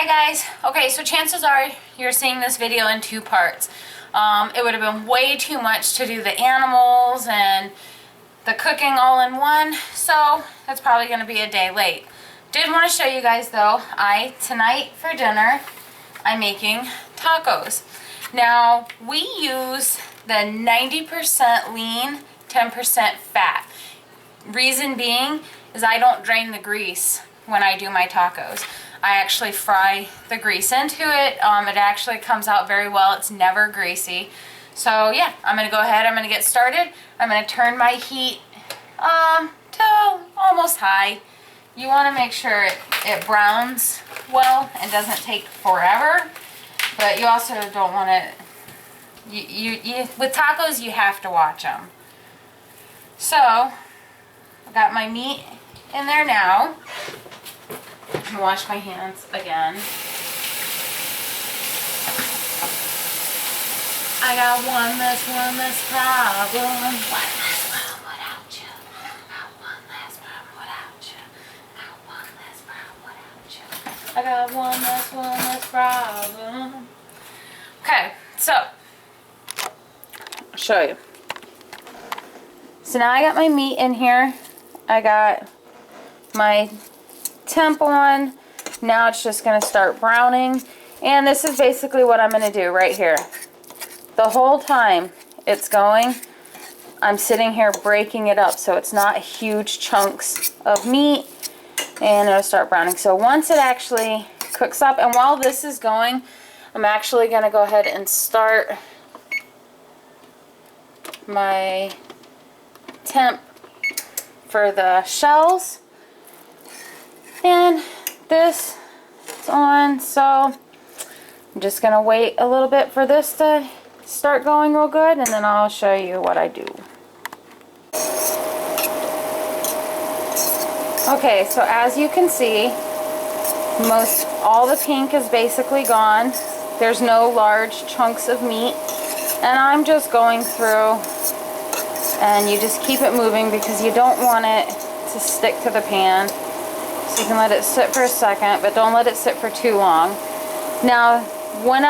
Hi guys. Okay, so chances are you're seeing this video in two parts. It would have been way too much to do the animals and the cooking all in one, so that's probably going to be a day late. Did want to show you guys though, tonight for dinner, I'm making tacos. Now, we use the 90% lean, 10% fat. Reason being is I don't drain the grease when I do my tacos. I actually fry the grease into it. It actually comes out very well. It's never greasy. So yeah, I'm going to go ahead. I'm going to get started. I'm going to turn my heat to almost high. You want to make sure it browns well and doesn't take forever. But you also don't want it... with tacos, you have to watch them. So, I got my meat in there now. I'm going to wash my hands again. I got one less problem. One less problem without you. Got one less problem without you. Got one less problem without you. I got one less problem. Okay, so I'll show you. So now I got my meat in here. I got my temp on. Now it's just going to start browning. And this is basically what I'm going to do right here. The whole time it's going, I'm sitting here breaking it up so it's not huge chunks of meat, and it'll start browning. So once it actually cooks up, and while this is going, I'm actually going to go ahead and start my temp for the shells. And this is on, so I'm just going to wait a little bit for this to start going real good, and then I'll show you what I do. Okay, so as you can see, all the pink is basically gone. There's no large chunks of meat, and I'm just going through, and you just keep it moving because you don't want it to stick to the pan. So you can let it sit for a second, but don't let it sit for too long. Now, when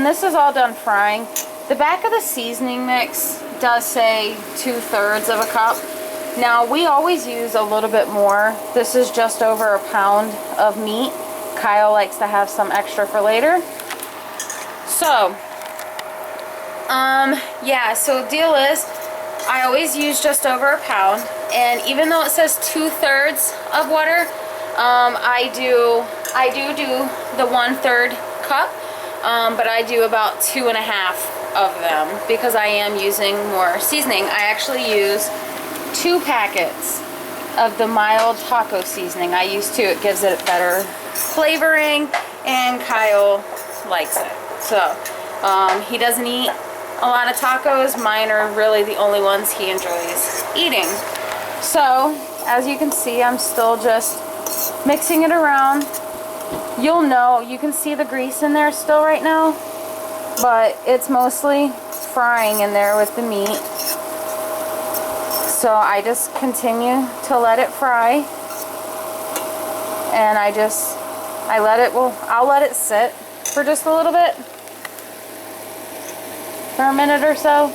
this is all done frying, the back of the seasoning mix does say 2/3 of a cup. Now, we always use a little bit more. This is just over a pound of meat. Kyle likes to have some extra for later. So, yeah, so the deal is, I always use just over a pound, and even though it says 2/3 of water, I do the 1/3 cup, but I do about 2.5 of them because I am using more seasoning. I actually use 2 packets of the mild taco seasoning. I use 2. It gives it better flavoring, and Kyle likes it. So he doesn't eat a lot of tacos. Mine are really the only ones he enjoys eating. So as you can see, I'm still just mixing it around. You'll know, you can see the grease in there still right now, but it's mostly frying in there with the meat. So I just continue to let it fry, and I'll let it sit for just a little bit, for a minute or so,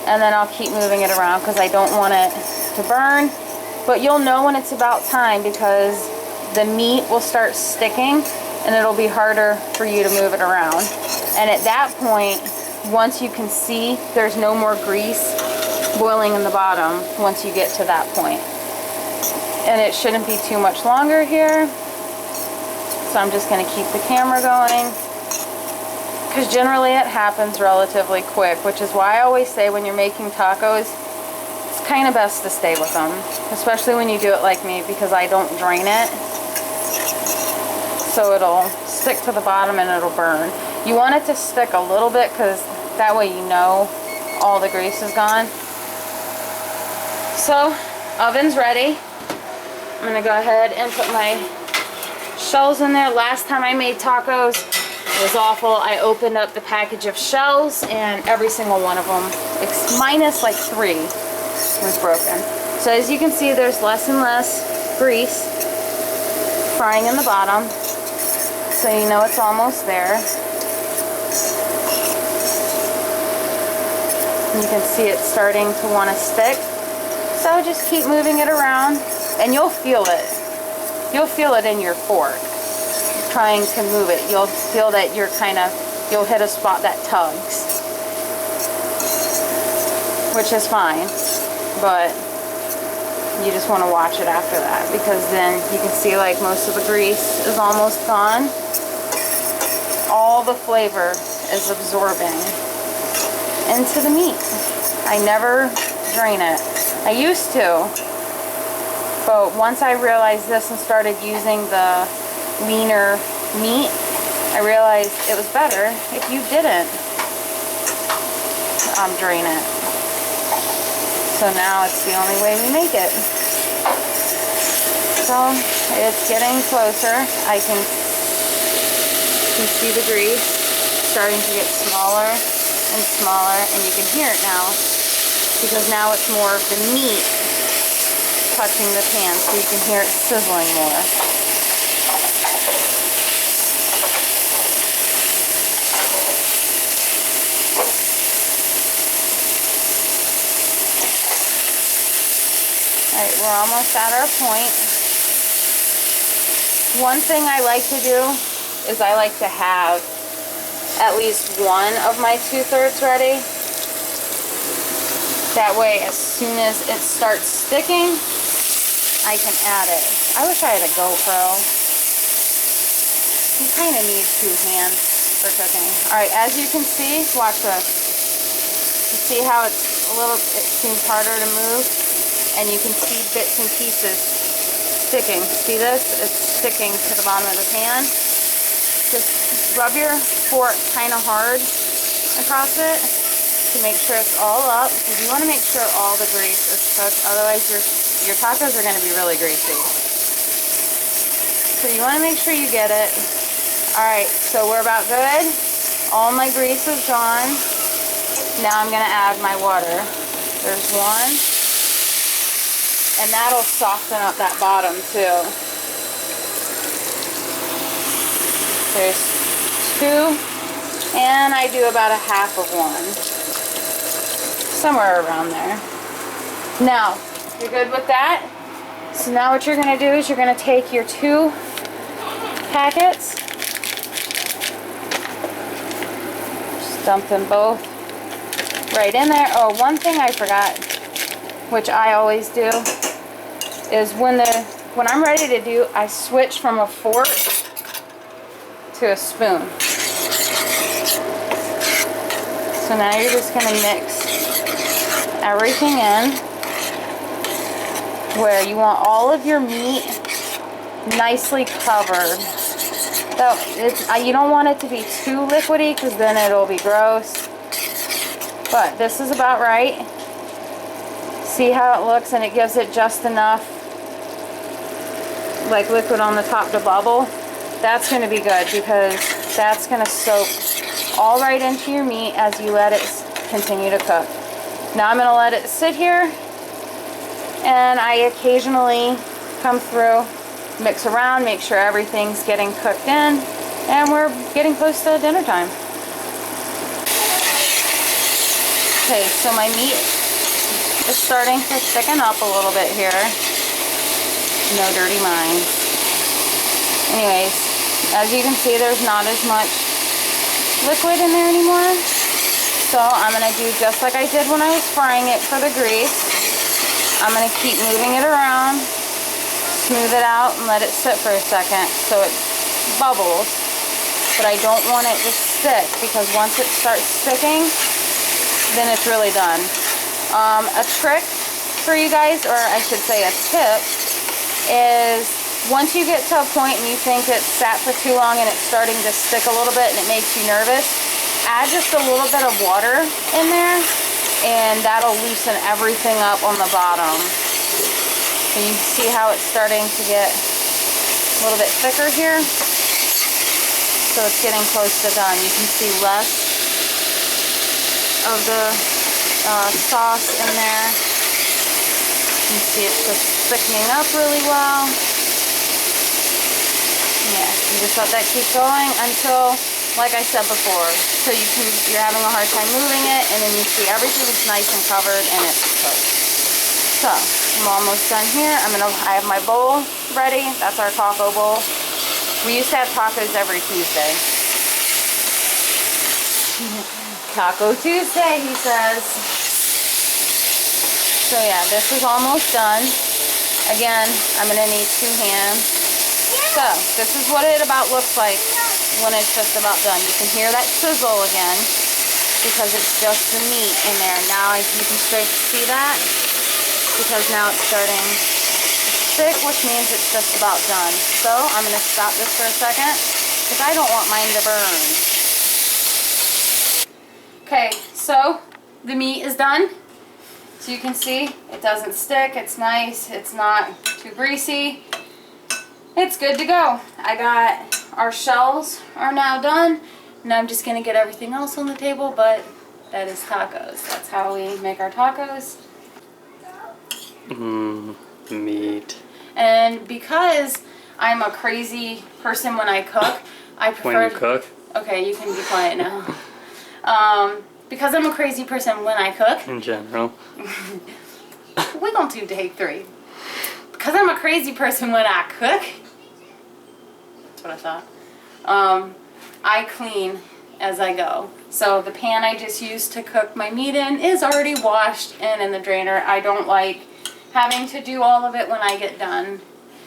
and then I'll keep moving it around because I don't want it to burn. But you'll know when it's about time because the meat will start sticking and it'll be harder for you to move it around. And at that point, once you can see there's no more grease boiling in the bottom, once you get to that point. And it shouldn't be too much longer here. So I'm just going to keep the camera going, because generally it happens relatively quick, which is why I always say when you're making tacos, it's kind of best to stay with them, especially when you do it like me, because I don't drain it. So it'll stick to the bottom and it'll burn. You want it to stick a little bit because that way you know all the grease is gone. So, oven's ready. I'm going to go ahead and put my shells in there. Last time I made tacos, it was awful. I opened up the package of shells and every single one of them, minus like 3, was broken. So as you can see, there's less and less grease frying in the bottom. So you know it's almost there. You can see it starting to want to stick. So just keep moving it around and you'll feel it. You'll feel it in your fork trying to move it. You'll feel that you'll hit a spot that tugs, which is fine, but you just want to watch it after that, because then you can see like most of the grease is almost gone. All the flavor is absorbing into the meat. I never drain it. I used to, but once I realized this and started using the leaner meat, I realized it was better if you didn't drain it. So now it's the only way we make it. So it's getting closer. You see the grease starting to get smaller and smaller, and you can hear it now, because now it's more of the meat touching the pan, so you can hear it sizzling more. Alright, we're almost at our point. One thing I like to do is I like to have at least one of my 2/3 ready. That way, as soon as it starts sticking, I can add it. I wish I had a GoPro. You kind of need 2 hands for cooking. Alright, as you can see, watch this. You see how it seems harder to move? And you can see bits and pieces sticking. See this? It's sticking to the bottom of the pan. Just rub your fork kind of hard across it to make sure it's all up, because you want to make sure all the grease is cooked. Otherwise, your tacos are going to be really greasy. So you want to make sure you get it. Alright, so we're about good. All my grease is gone. Now I'm going to add my water. There's one. And that'll soften up that bottom too. There's 2. And I do about a half of one. Somewhere around there. Now, you're good with that? So now what you're going to do is you're going to take your 2 packets. Just dump them both right in there. Oh, one thing I forgot, which I always do, is when I'm ready to do, I switch from a fork to a spoon. So now you're just going to mix everything in where you want all of your meat nicely covered. So you don't want it to be too liquidy, because then it'll be gross. But this is about right. See how it looks, and it gives it just enough like liquid on the top to bubble. That's going to be good, because that's going to soak all right into your meat as you let it continue to cook. Now I'm going to let it sit here, and I occasionally come through, mix around, make sure everything's getting cooked in, and we're getting close to dinner time. Okay, so my meat is starting to thicken up a little bit here. No dirty minds. Anyways, as you can see, there's not as much liquid in there anymore. So I'm going to do just like I did when I was frying it for the grease. I'm going to keep moving it around, smooth it out, and let it sit for a second so it bubbles. But I don't want it to stick, because once it starts sticking, then it's really done. A trick for you guys, or I should say a tip, is once you get to a point and you think it's sat for too long and it's starting to stick a little bit and it makes you nervous, add just a little bit of water in there, and that'll loosen everything up on the bottom. So you see how it's starting to get a little bit thicker here? So it's getting close to done. You can see less of the sauce in there. You can see it's just thickening up really well. And Yeah, you just let that keep going until, like I said before, so you're having a hard time moving it, and then you see everything's nice and covered and it's cooked. So, I'm almost done here. I have my bowl ready. That's our taco bowl. We used to have tacos every Tuesday. Taco Tuesday, he says. So yeah, this is almost done. Again, I'm gonna need 2 hands. So, this is what it about looks like when it's just about done. You can hear that sizzle again because it's just the meat in there. Now you can see that because now it's starting to stick, which means it's just about done. So, I'm gonna stop this for a second because I don't want mine to burn. Okay, so the meat is done. So you can see it doesn't stick, it's nice, it's not too greasy. It's good to go. I got our shells are now done. Now I'm just gonna get everything else on the table, but that is tacos. That's how we make our tacos. Meat. And because I'm a crazy person when I cook, I prefer... When you cook? Okay, you can be quiet now. Because I'm a crazy person when I cook. In general. We're going to take 3. Because I'm a crazy person when I cook. That's what I thought. I clean as I go. So the pan I just used to cook my meat in is already washed and in the drainer. I don't like having to do all of it when I get done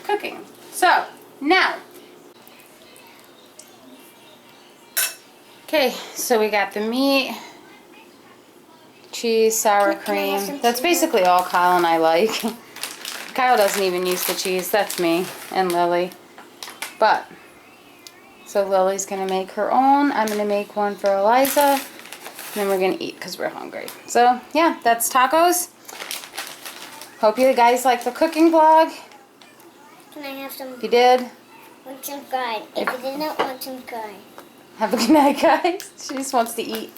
cooking. So, now. Okay, so we got the meat. Cheese, sour cream. That's basically all Kyle and I like. Kyle doesn't even use the cheese. That's me and Lily. But, so Lily's going to make her own. I'm going to make one for Eliza. And then we're going to eat because we're hungry. So, yeah, that's tacos. Hope you guys like the cooking vlog. Can I have some? If you did, Want some guide. If you did not want some guide. have a good night, guys. She just wants to eat.